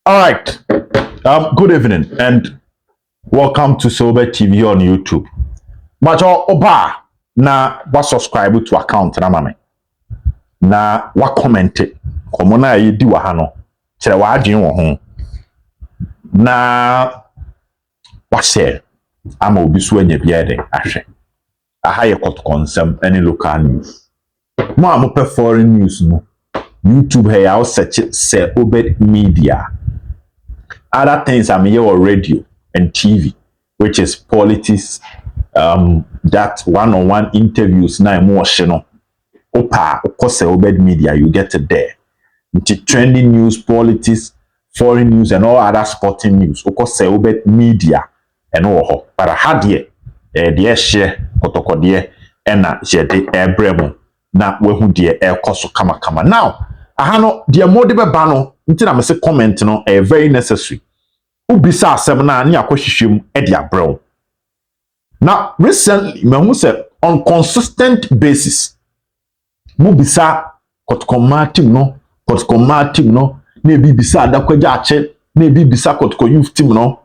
All right. Good evening and welcome to Sober TV on YouTube. But oba na wa subscribe to account na mame. Na wa comment komo na yi di wa ha no. Kire wa adwen wo ho. Na wa share ama obi so anya bia de ahwe. Aha ye Kotoko nsem any local news. Mo am pe foreign news no. YouTube here I'll search it say Obed Media. Other things I'm here on radio and TV, which is politics, that one-on-one interviews now more channel. Opa, of course, Obed Media, you get it there. Into trending news, politics, foreign news, and all other sporting news. Of course, Obed Media and all. But I had here, the share Kotoko there, and jede ebremo na wehu de ekoso kama. Now, ahano the modebe bano nti na me se comment no very necessary. Ubisa asem na ani akohwehwem e de abrel. Now, recently, me hu say on consistent basis, mubisa Kotoko team no, na ebibisa adakwaja ache, na ebibisa Kotoko youth team no.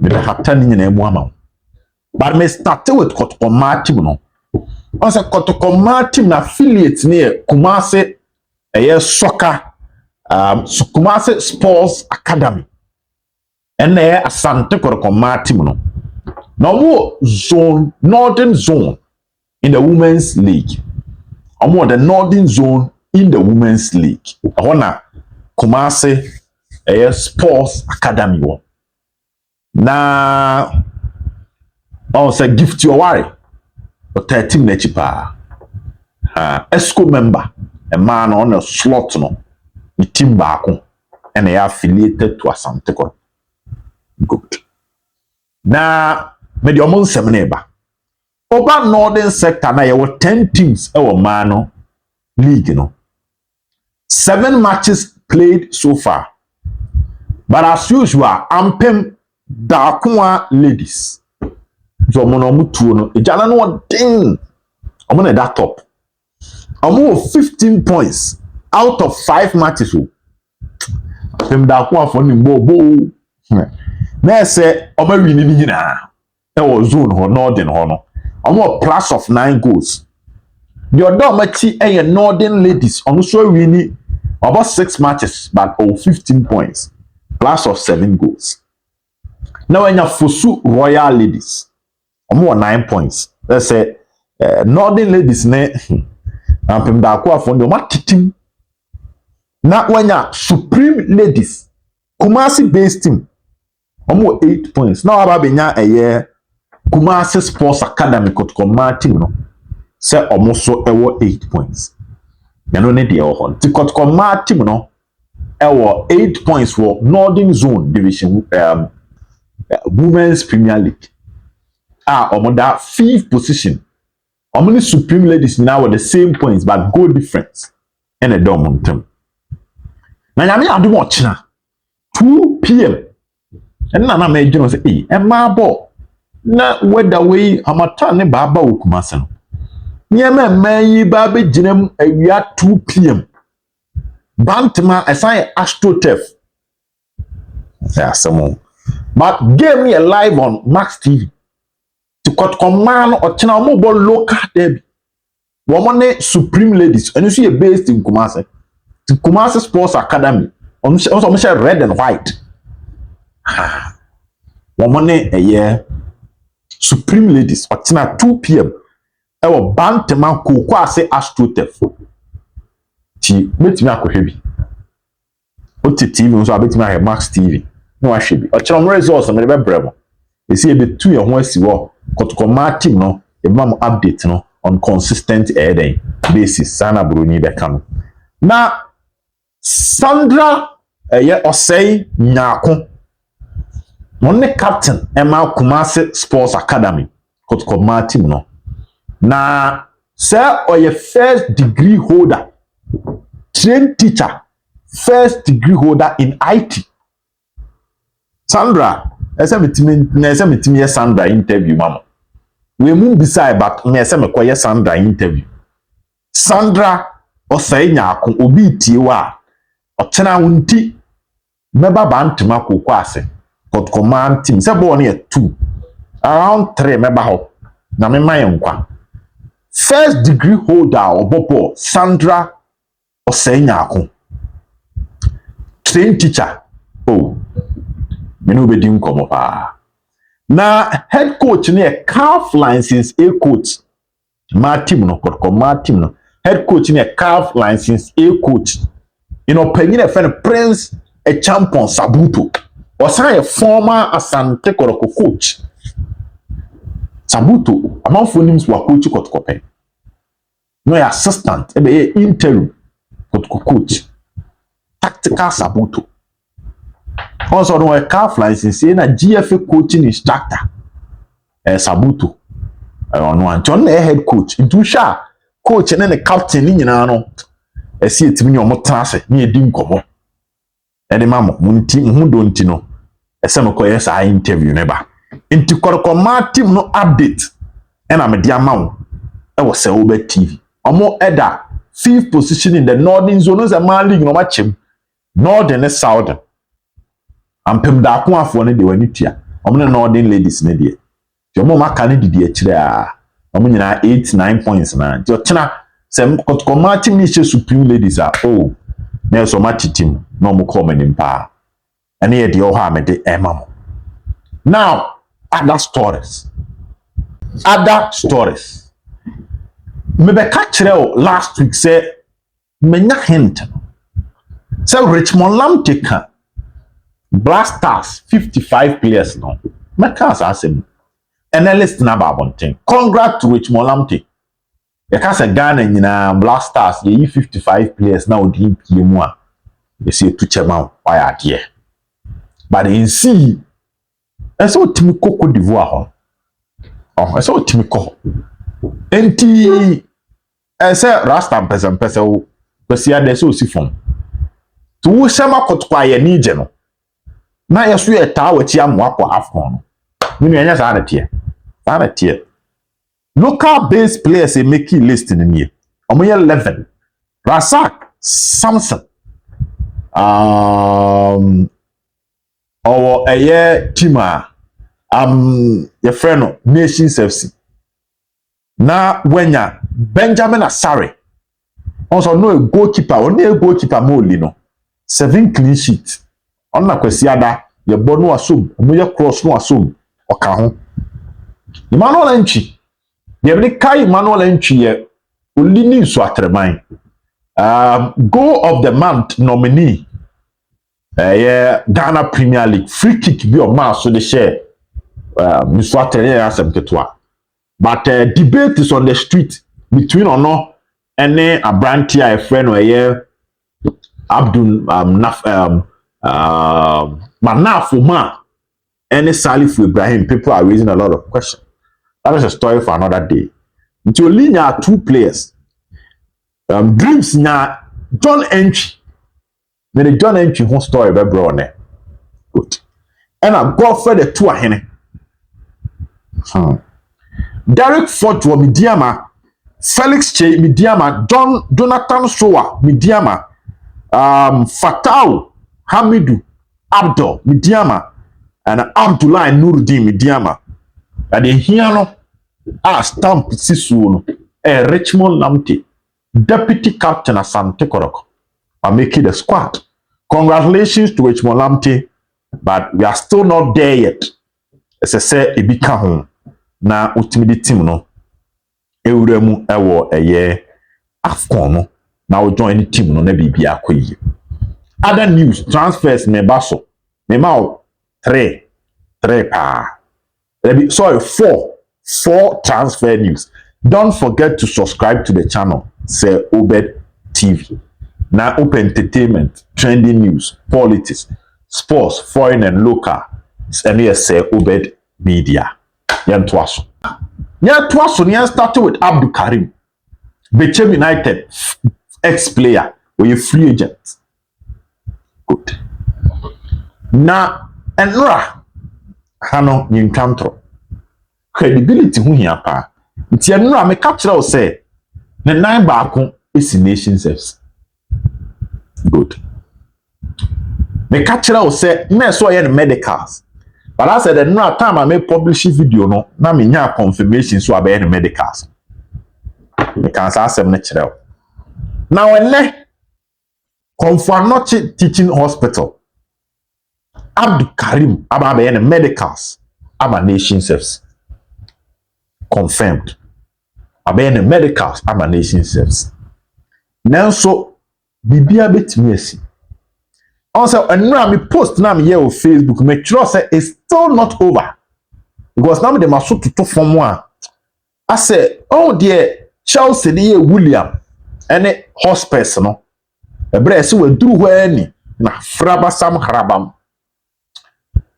Me be hata ni nyina emu ama. But me start with Kotoko team no. Once Kotoko team na affiliate near Kumasi soccer Kumasi Sports Academy. And there Asante Kotoko team no. Now zone, northern zone in the women's league. The northern zone in the women's league. I wanna Kumasi Sports Academy one. Now I say gift your worry. But 13 nechipa. ESCO member, a man on a slot no. The team back and they are affiliated to Asante Kotoko. Good. Now, with your most neighbor. Over northern sector, now you have 10 teams our mano league, you know. 7 matches played so far. But as usual, Ampem Dakwa ladies. So mono two no. Ejana no one thing. I'm on that top. I'm 15 points out of 5 matches. Ampem Dakwa for ni bo. Na say oba win ni nyina. E was zone ho northern ho no. I'm plus of 9 goals. The other machi e northern ladies on so win about 6 matches but 15 points plus of 7 goals. Now when you Fosu Royal ladies 9 points. Let's say northern ladies ne ampem da akwa fo ndo matitim. Na when you Supreme ladies Kumasi based team 8 points. Now aba benya Kumasi Sports Academy Kotoko team no. Say so 8 points. You know ne dey ho. Ti Kotoko team no 8 points for Northern Zone Division Women's Premier League. On that 5th position. Many Supreme ladies now with the same points but goal difference in a dormant term. Now I do watch now. 2 p.m. And now I may say, hey, and my ball. Na whether way Hamata ne Baba Ukumasan. Near me, baby, Jinem, we are 2 p.m. Bantama, as I AstroTurf. Yeah, someone. But gave me a live on Max TV. To Kotoko or China mobile local derby. Woman Supreme ladies, and you see a based in Kumasi. To Kumasi Sports Academy. Also red and white. Woman a year. Supreme ladies, or China 2 p.m. Our Bantama Kukwa say AstroTurf. Ti bet me ako heavy. What TV so I bet me Max TV. No I should be. Or China results I'm never bravo. You see a bit 2 year one see what Kotoko team no a mam update no on consistent basis sana bruni bekano. Na Sandra Osei Nyako one captain Emma Kumasi Sports Academy Kotoko team no. Na sir or your first degree holder trained teacher first degree holder in IT. Sandra ese metimi Sandra interview mama. We mum beside but me ese me Sandra interview. Sandra Osei Nyako obi tie wa otena wunti meba bantima kokwase Kotoko man team se bo ne 2 around 3 meba ho na me man nkwa first degree holder obopo Sandra Osenyako train teacher oh me no be di nkomo pa na head coach ne calf license A coach ma team no Kotoko ma team no head coach ne calf license A coach penyin e friend Prince a champion Sabuto osan a former Asante Kotoko coach Sabuto amanfo nims wa coach Kotoko pe no assistant e be interim Kotoko coach tactical Sabuto also no a calf license na GFA coaching instructor Sabuto no anton na head coach into sha coach na the captain ni nyina no esi etimi ni omo trase ni edi nkomo ede mamo munti hu donti no ese no ko yes I interview ne ba nti Kotoko ma team no update na me dia mawo e wo se oba TV omo eda 5th position in the northern zone za man league no ma chem northern and southern ampem da ko afo ne de wani tua omo ne northern ladies ne de ti omo ma ka ne didi a kire a omo nyina 8-9 points na ti o tena sem Kotoko ma team ni che supreme ladies a oh na so ma team no mo call me nimpa ene ye de o ha me de emamo now other stories me be catch last week say menya hint say Richmond Lamteka Blasters 55 players no me can say analyst na ba bonten congrats to Richmond Lamteka you can say Ghana nyina Blasters ye 55 players na odi pie mu a you see to chairman why are there but in see eso timi Cote d'Ivoire ho eso timi ko enti ese rasta mpesa o kwesi ade so si fon tu shama Kotoko aye ni je no na yeso ye ta wachi amwa kwa afon no ni enya sa na tie local based players make list ni nie omo ye 11 Rasak Samson or a year tima your friend Nations FC na wenya Benjamin Asare also no a goalkeeper only a goalkeeper moli no 7 clean sheet on na kwesi ada ye bonu asum omo ye cross no asum oka ho Emmanuel Antwi ye be kai Emmanuel Antwi ye olini nso atreman goal of the month nominee Ghana Premier League free kick bi o ma so de share Mr. Atene asem ketwa but debate is on the street between ono ene abranti a friend Abdul Manafuma ene Salif Ibrahim. People are raising a lot of questions. That is a story for another day. Until Linya 2 players dreams na John Antwi. The John Antwi whole story be bro on good. And I go for the 2 ahene. Derek Ford wa Midiama, Felix Che Midiama, Jonathan Soa Midiama, Fatawu Hamidu Abdul Midiama, and Abdullah Nuruddin Midiama. And in here no stamp Sisuno, Richmond Lamte, Deputy Captain Asante Kotoko, are making the squad. Congratulations to Richmond Lamte, but we are still not there yet. As I say, it become home. Na ultimate team no ewuremu ewo AFCON no na we join the team no na bibia akoyi. Other news transfers me baso me ma 3 pa sorry 4 transfer news. Don't forget to subscribe to the channel say Obed TV. Na open entertainment, trending news, politics, sports, foreign and local. And say Obed Media. Yan twaso ni started with Abdul Karim Bechem United ex-player or a free agent. Good. Na enra hano yinkantro credibility hu hia pa nti enra me capture o say ne nan baako esi Nations FC. Good. Me catch o say na so ye medicals. But I said no time I make publish video no na me nya confirmation so about the medicals. Me can say asem na kire. Now when Comfort Teaching Hospital Abdul Karim about the medicals about nation service confirmed about the medicals about nation service. Now so bibia betimi asi. Also and me post na me here on Facebook me sure say it's still not over because now they must to form one. I say oh dear Chelsea the William any hospice no ebre ese we duru hɔ ani na fraba sam harabam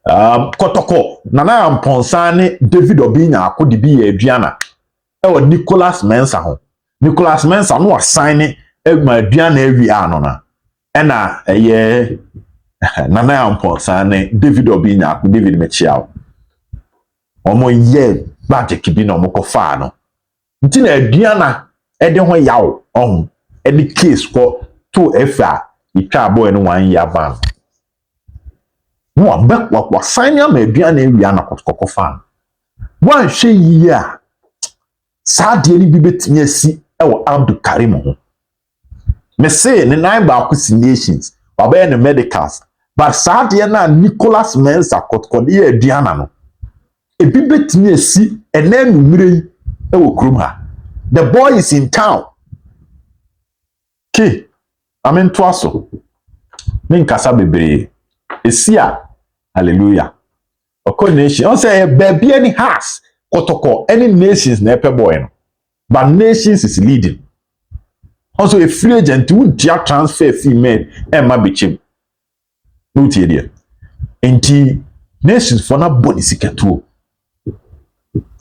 Kotoko nana amponsane David Obinya akodi bi ye aduana e wo Nicholas Mensa ho Nicholas Mensa no assign e ma aduana awi ano na e na eye nana amponsane David Obinya akodi David Mechiao omo ye magic bi na omo ko fa no nti na aduana e de ho yawo on e di case ko to efa itwa boy no 1 year ban no abek wa sign am aduana ewia na kokoko fan wan hwe yi a saade ni bi betimi asi e wo Abdul Karim ho me say ne nine ba nations oba ne medicals but saade na Nicholas Mensa Kotoko de aduana no e bi betimi asi ena numire e wo krum ha the boy is in town ke amen twaso min kasa bebre esia hallelujah oko nation on say baby any has Kotoko any nations na epe boy no but nations is leading also a free agent won dia transfer female e ma bechem no tie dia enti nations for na body siketuo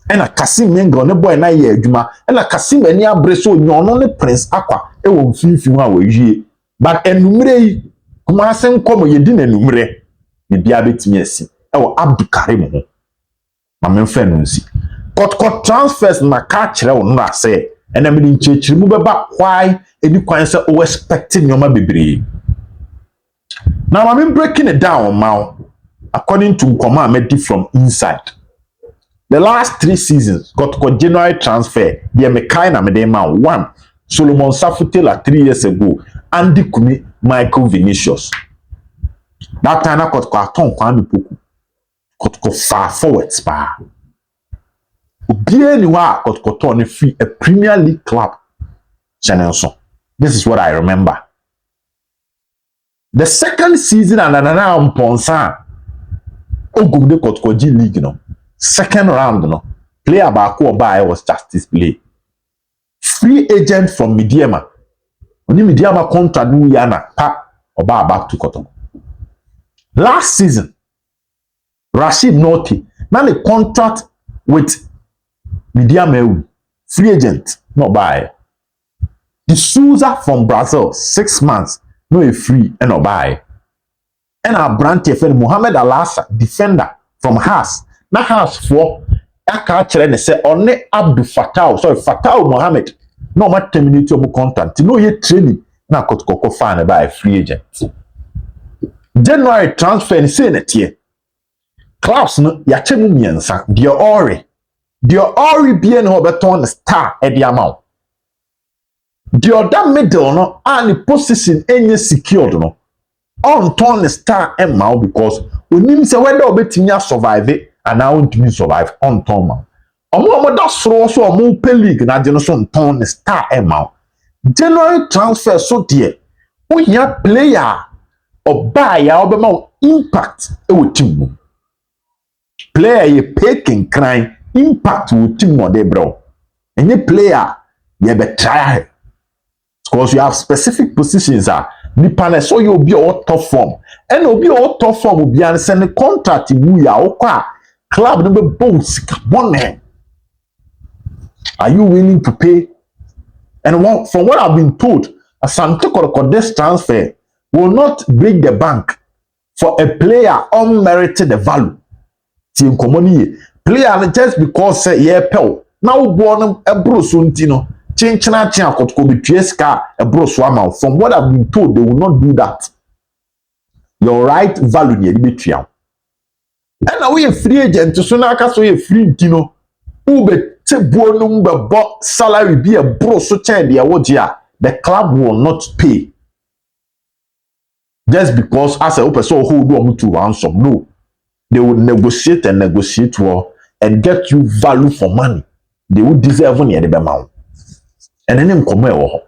ena Kasim mengo ne boy na ye adwuma ena Kasim ani abre so nyono ne prince akwa e wo mfimfim a wawie but enumere yi kuma asen komo ye di na enumere ne bia betimi asi e wo Abdul Karim ho ma menfa no nsi Kotoko transfers na ka kire wo no ase ena me di nchechiri mu beba kwai edi kwan se o expect nyoma bebre now I'm breaking it down now according to Nkoma Medi from inside. The last 3 seasons got January transfer. The Mekai na Medema 1. Solomon Safutela 3 years ago. Andy Kumi, Michael Vinicius. That time I got Kwaton Kwame Poku. Got far forward spa. Bien wa got Koton free a Premier League club. Chanelson. This is what I remember. The second season and another Ponsan. Ogumde Kotoko G League no. Second round no player back who buy was Justice Play free agent from Midiama oni Midiama contract do yana pa oba back to Kotoko last season Rashid Norti now the contract with Midiama free agent no buy the Souza from Brazil 6 months no a free and no buy and our brand TFN Mohamed Alassa defender from Haas na house for aka kire ne say onne Antwi Fatawu Mohammed no ma terminate your contract no ye training na Kotoko fan by free agent January transfer ni say na tie clubs no ya chemu miensa de ori bia ne obeton star e de amount the other middle no and position enye secured no on turn star amount because onim say whether obetimi survive and now to survive on Toma. Omo da soro so omo pe league na de no so ton star amount. January transfer so dear. We ya player oba ya obema impact e wo team. Player ye peking crying impact wo team no de bro. Any player ye be try because you have specific positions nipa na so you be all top form. And obi all top form obi an send contract mu ya okwa club number bones bonne. Are you willing to pay? And from what I've been told, Asante Kotoko this transfer will not break the bank for a player unmerited the value. See common player just because say yeah pel. Now born a brosuntino. Chinchina chin Kotoko be ska a broswama. From what I've been told, they will not do that. your right value ni be tua and now we free agent so na aka so ye free ntino ube te buonum be bo salary be a bro so chen dia wo dia the club will not pay just because as a person hold on to ransom. No, they will negotiate well and get you value for money. They will deserve money at the amount. And then come here.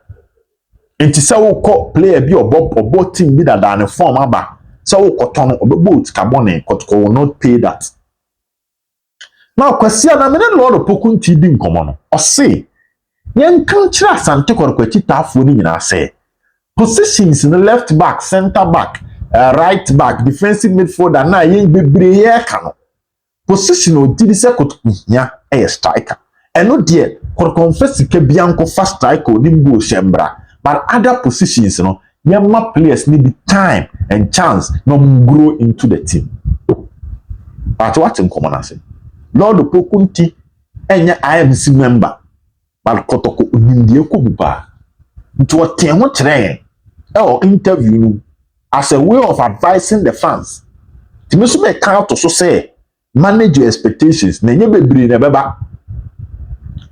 And to say we player be or both team be that than a form aba. So we turn or both carbon Kotoko will not pay that. Now question I mean a lot of pokun tidin common or say yen country Asante Kotoko tafo ni nyina say positions in the left back, center back, right back, defensive midfielder na yen bebre ye ka no. Position o di se Kotoko nya e striker. Eno de confess ke bianco fast striker o nim go shembra. But other positions no, yama players need the time and chance no grow into the team. But what in common say? Lord Pokunti enya IMC member. But Kotoko unindie ko buba. Nti o ten ho trend or interview as a way of advising the fans. Ti me so be count to so say manage your expectations na nye bebre na beba.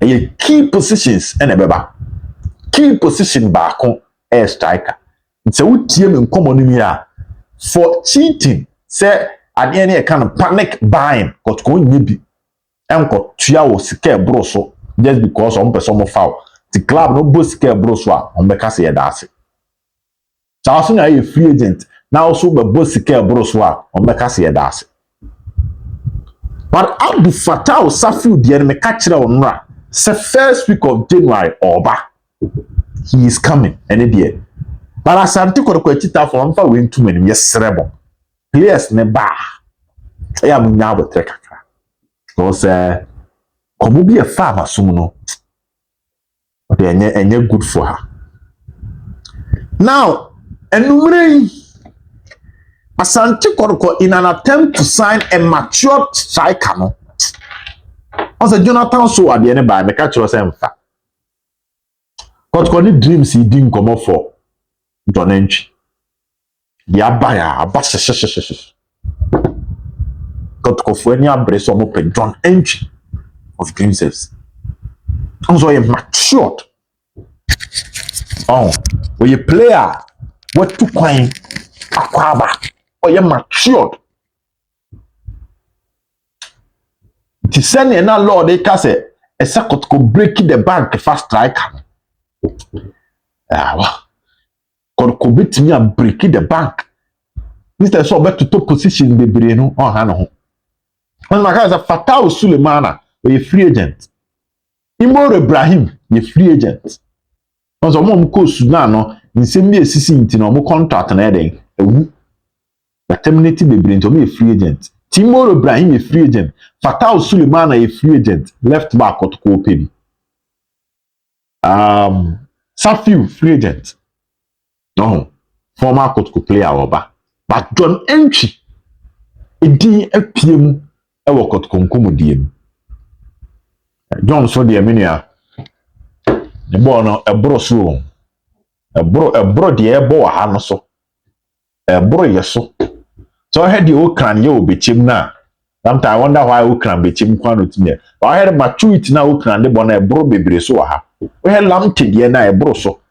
E key positions na beba. Key position back on air striker. It's a wood team in common here for cheating. Say at the end a kind of panic buying got going maybe and got 2 hours scare broso just because on person foul. The club no both scare broso on the case that's it. So also a free agent now also the both scare broso on the case that's it. But Antwi Fatawu Safiu the enemy catch on say first week of January over. He is coming any day. But Asante Kotoko chita for amfa we too many yesrebo. Players ne ba. I am now with trekaka. Because komo bi e fa masum no. But enye good for her. Now, enumere Asante Kotoko in an attempt to sign a mature striker no. Also Jonathan so at the end by make catch us emfa. Kotoko ni dreams he didn't come up for John Antwi. Ya baya abase Kotoko for any abrace or open John Antwi of dreams. Also you matured. Oh, when you player what to coin akwaba or you matured. To send in a law they can say a Kotoko break the bank fast striker. Kotoko beat me and break the bank. Mr. So back to top position the brain on Hano. When my guys are Fatawu Sulemana, a free agent. Imor Ibrahim, a free agent. On the mom co Sudan, in same way, sissing in no contract and adding a woo. But terminated the brain to be a free agent. Timor Ibrahim, a free agent. Fatawu Sulemana, a free agent. Left back Kotoko Penny. Safiu free agent. No, former Kotoko player oba. But John Antwi edi apiem e wo Kotoko nkomodiem. John so de amenia. The boy no ebro so. Ebro de ebo ha no so. Ebro yeso. So I had the Okran ye obechim na. Sometimes I wonder why Okran bechim kwa no time. But I had maturity na Okran de bona ebro bebre so ha. We had lamte de na ebro so.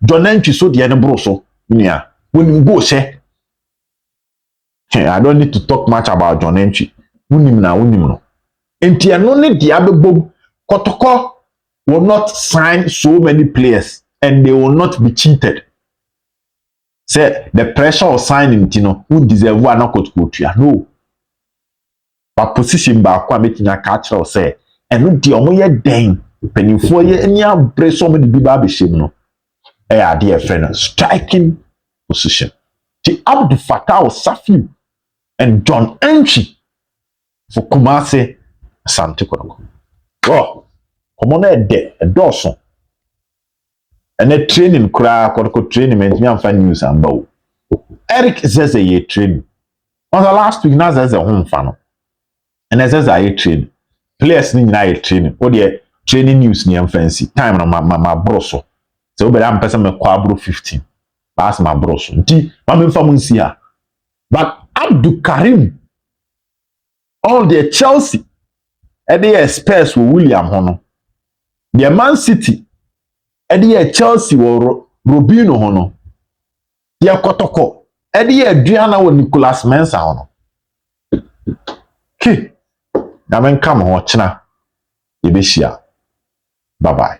John Antwi so de na bro so. Nia. When go say I don't need to talk much about John Antwi. Unim no. Enti eno ne dia bebom Kotoko will not sign so many players and they will not be cheated. Say the pressure of signing Tino who deserve one not Kotoko. No. But position ba kwa metinya catch or say eno di omo ye den penifo ye anya bre so many bi ba be shim no. Dear friend, striking position. The Abdul Fatawu Safiu and John Antwi for Kumasi Asante Kotoko. Oh, come on, a Dawson. And a training cry, Kotoko training, me and find news and bow. Eric says a year training. On the last week, now there's a home fan. And as a year training, players need a training. Or the training news near fancy time on my broso. So, but I'm person me kwabro 15. Pass my broso. Nti, mami fa munsi ha. but Abdul Karim all the Chelsea ɛde Spurs wɔ William ho no the Man City ɛde Chelsea wɔ Robinho ho no the Kotoko ɛde Adriana wɔ Nicolas Mensah ho no na men come ho kyena yɛbɛhyia bye bye.